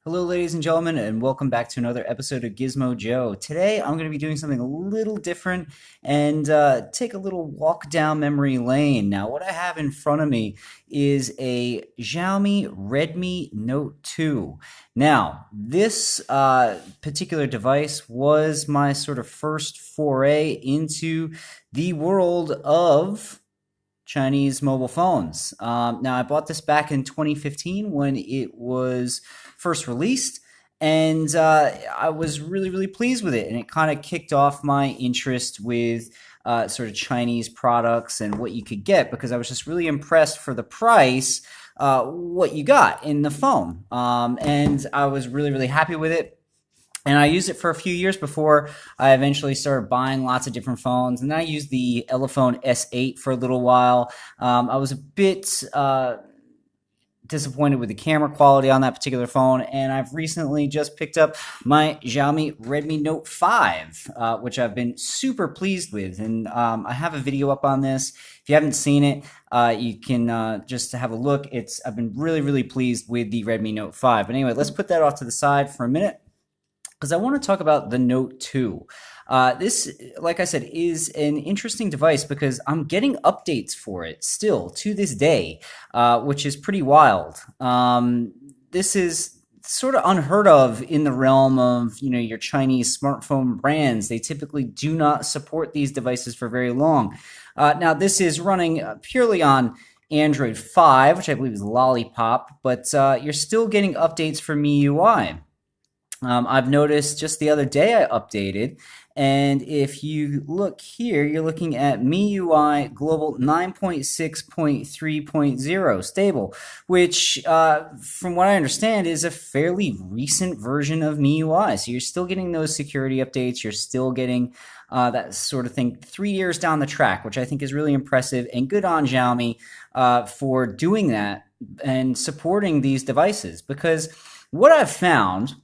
Hello, ladies and gentlemen, and welcome back to another episode of Gizmo Joe. Today, I'm going to be doing something a little different and take a little walk down memory lane. Now, what I have in front of me is a Xiaomi Redmi Note 2. Now, this particular device was my sort of first foray into the world of Chinese mobile phones. Now, I bought this back in 2015 when it was first released, and I was really pleased with it. And it kind of kicked off my interest with sort of Chinese products and what you could get because I was just really impressed for the price, what you got in the phone. And I was really happy with it. And I used it for a few years before I eventually started buying lots of different phones. And then I used the Elephone S8 for a little while. I was a bit disappointed with the camera quality on that particular phone, and I've recently just picked up my Xiaomi Redmi Note 5, which I've been super pleased with. And I have a video up on this. If you haven't seen it, you can just have a look. I've been really pleased with the Redmi Note 5. But anyway, let's put that off to the side for a minute, because I want to talk about the Note 2. This, like I said, is an interesting device because I'm getting updates for it still to this day, which is pretty wild. This is sort of unheard of in the realm of, your Chinese smartphone brands. They typically do not support these devices for very long. Now, this is running purely on Android 5, which I believe is Lollipop, but you're still getting updates for MIUI. I've noticed just the other day I updated, and if you look here, you're looking at MIUI Global 9.6.3.0 stable, which, from what I understand, is a fairly recent version of MIUI. So you're still getting those security updates. You're still getting that sort of thing 3 years down the track, which I think is really impressive, and good on Xiaomi for doing that and supporting these devices. Because what I've found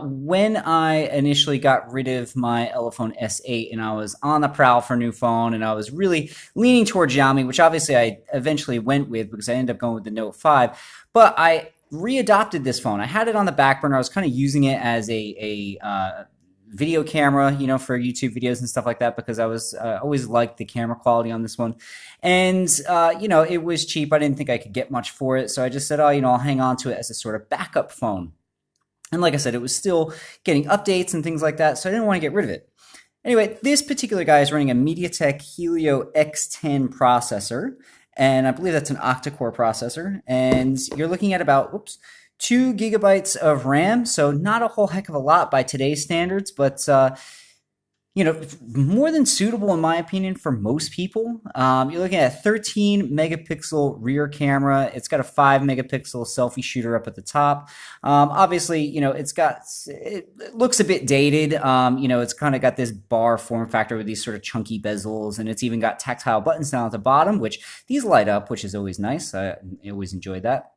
when I initially got rid of my Elephone S8 and I was on the prowl for a new phone and I was really leaning toward Xiaomi, which obviously I eventually went with because I ended up going with the Note 5, but I readopted this phone. I had it on the back burner. I was kind of using it as a video camera, for YouTube videos and stuff like that, because I was always liked the camera quality on this one. And, it was cheap. I didn't think I could get much for it. So I just said, I'll hang on to it as a sort of backup phone. And like I said, it was still getting updates and things like that, so I didn't want to get rid of it. Anyway, this particular guy is running a MediaTek Helio X10 processor, and I believe that's an octa-core processor. And you're looking at about, 2 gigabytes of RAM, so not a whole heck of a lot by today's standards, but more than suitable in my opinion for most people. You're looking at a 13 megapixel rear camera. It's got a 5 megapixel selfie shooter up at the top. Obviously, it looks a bit dated. It's kind of got this bar form factor with these sort of chunky bezels, and it's even got tactile buttons down at the bottom, which these light up, which is always nice. I always enjoyed that.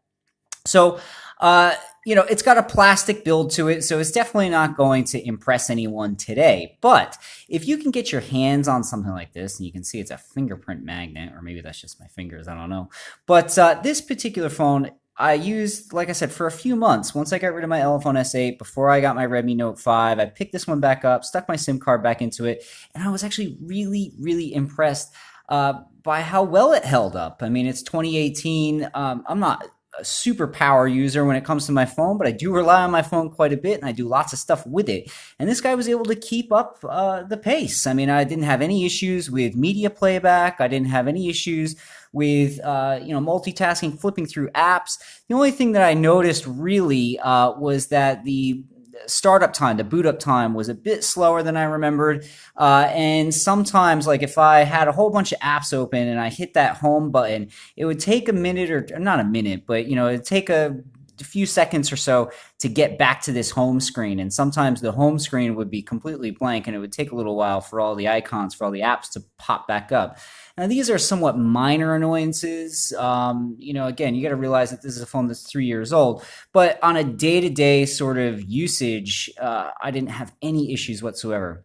So, it's got a plastic build to it, so it's definitely not going to impress anyone today. But if you can get your hands on something like this, and you can see it's a fingerprint magnet, or maybe that's just my fingers, I don't know. But this particular phone I used, like I said, for a few months. Once I got rid of my Elephone S8, before I got my Redmi Note 5, I picked this one back up, stuck my SIM card back into it, and I was actually really impressed by how well it held up. I mean, it's 2018. I'm not a super power user when it comes to my phone, but I do rely on my phone quite a bit, and I do lots of stuff with it. And this guy was able to keep up the pace. I mean, I didn't have any issues with media playback. I didn't have any issues with multitasking, flipping through apps. The only thing that I noticed really was that the startup time, the boot up time, was a bit slower than I remembered. And sometimes, like if I had a whole bunch of apps open and I hit that home button, it would take a minute, or not a minute, but it'd take a few seconds or so to get back to this home screen. And sometimes the home screen would be completely blank, and it would take a little while for all the icons, for all the apps to pop back up. Now, these are somewhat minor annoyances. Again, you got to realize that this is a phone that's 3 years old. But on a day-to-day sort of usage, I didn't have any issues whatsoever.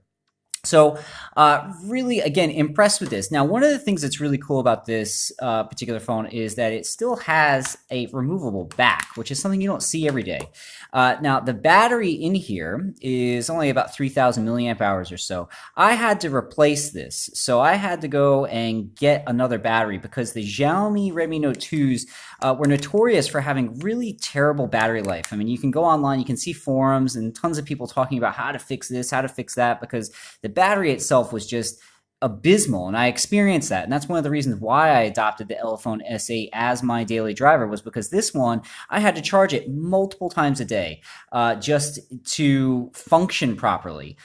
So, really, again, impressed with this. Now, one of the things that's really cool about this particular phone is that it still has a removable back, which is something you don't see every day. Now, the battery in here is only about 3,000 milliamp hours or so. I had to replace this, so I had to go and get another battery because the Xiaomi Redmi Note 2s were notorious for having really terrible battery life. I mean, you can go online, you can see forums and tons of people talking about how to fix this, how to fix that, because the battery itself was just abysmal, and I experienced that. And that's one of the reasons why I adopted the Elephone S8 as my daily driver, was because this one, I had to charge it multiple times a day just to function properly.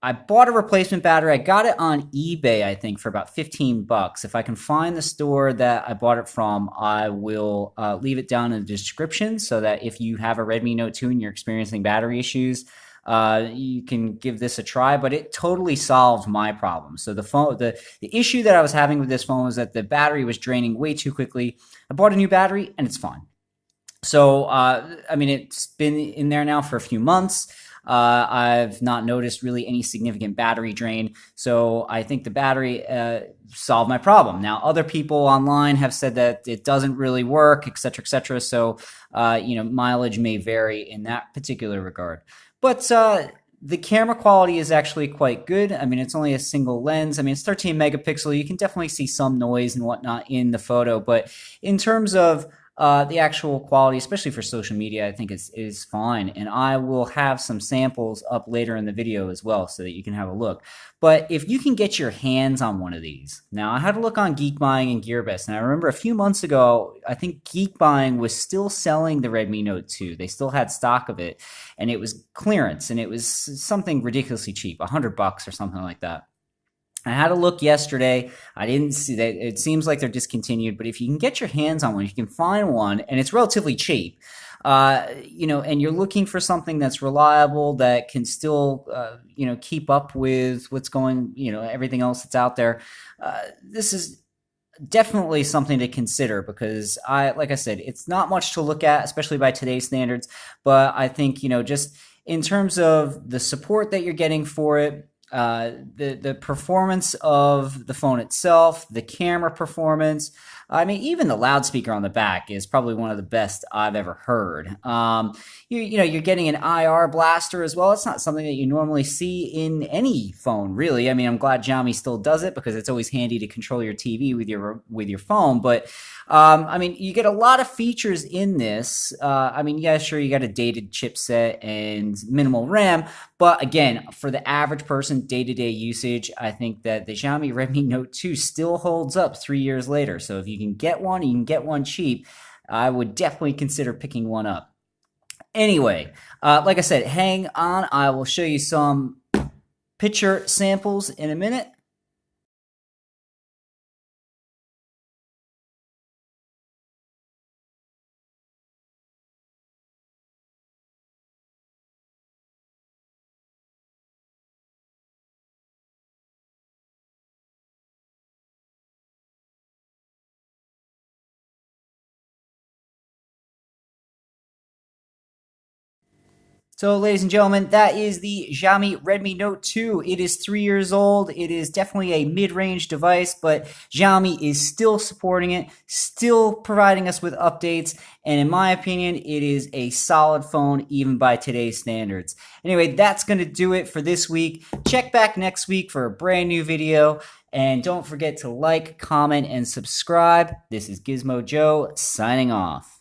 I bought a replacement battery. I got it on eBay, I think, for about 15 bucks. If I can find the store that I bought it from, I will leave it down in the description so that if you have a Redmi Note 2 and you're experiencing battery issues, you can give this a try. But it totally solved my problem. So the issue that I was having with this phone was that the battery was draining way too quickly. I bought a new battery and it's fine. So, I mean, it's been in there now for a few months. I've not noticed really any significant battery drain. So I think the battery solved my problem. Now, other people online have said that it doesn't really work, et cetera, et cetera. So, mileage may vary in that particular regard. But the camera quality is actually quite good. I mean, it's only a single lens. I mean, it's 13 megapixel. You can definitely see some noise and whatnot in the photo. But in terms of the actual quality, especially for social media, I think is fine. And I will have some samples up later in the video as well so that you can have a look. But if you can get your hands on one of these, now I had a look on Geek Buying and GearBest, and I remember a few months ago, I think Geek Buying was still selling the Redmi Note 2. They still had stock of it, and it was clearance, and it was something ridiculously cheap, $100 or something like that. I had a look yesterday. I didn't see that. It seems like they're discontinued, but if you can get your hands on one, you can find one, and it's relatively cheap. And you're looking for something that's reliable, that can still, keep up with what's going, everything else that's out there. This is definitely something to consider because like I said, it's not much to look at, especially by today's standards. But I think, just in terms of the support that you're getting for it, the performance of the phone itself, the camera performance. I mean, even the loudspeaker on the back is probably one of the best I've ever heard. You're getting an IR blaster as well. It's not something that you normally see in any phone, really. I mean, I'm glad Xiaomi still does it because it's always handy to control your TV with your phone. But you get a lot of features in this. Yeah, sure, you got a dated chipset and minimal RAM, but again, for the average person, day-to-day usage, I think that the Xiaomi Redmi Note 2 still holds up 3 years later. So if you can get one, you can get one cheap. I would definitely consider picking one up. Anyway, like I said, hang on. I will show you some picture samples in a minute. So, ladies and gentlemen, that is the Xiaomi Redmi Note 2. It is 3 years old. It is definitely a mid-range device, but Xiaomi is still supporting it, still providing us with updates, and in my opinion, it is a solid phone even by today's standards. Anyway, that's going to do it for this week. Check back next week for a brand new video, and don't forget to like, comment, and subscribe. This is Gizmo Joe signing off.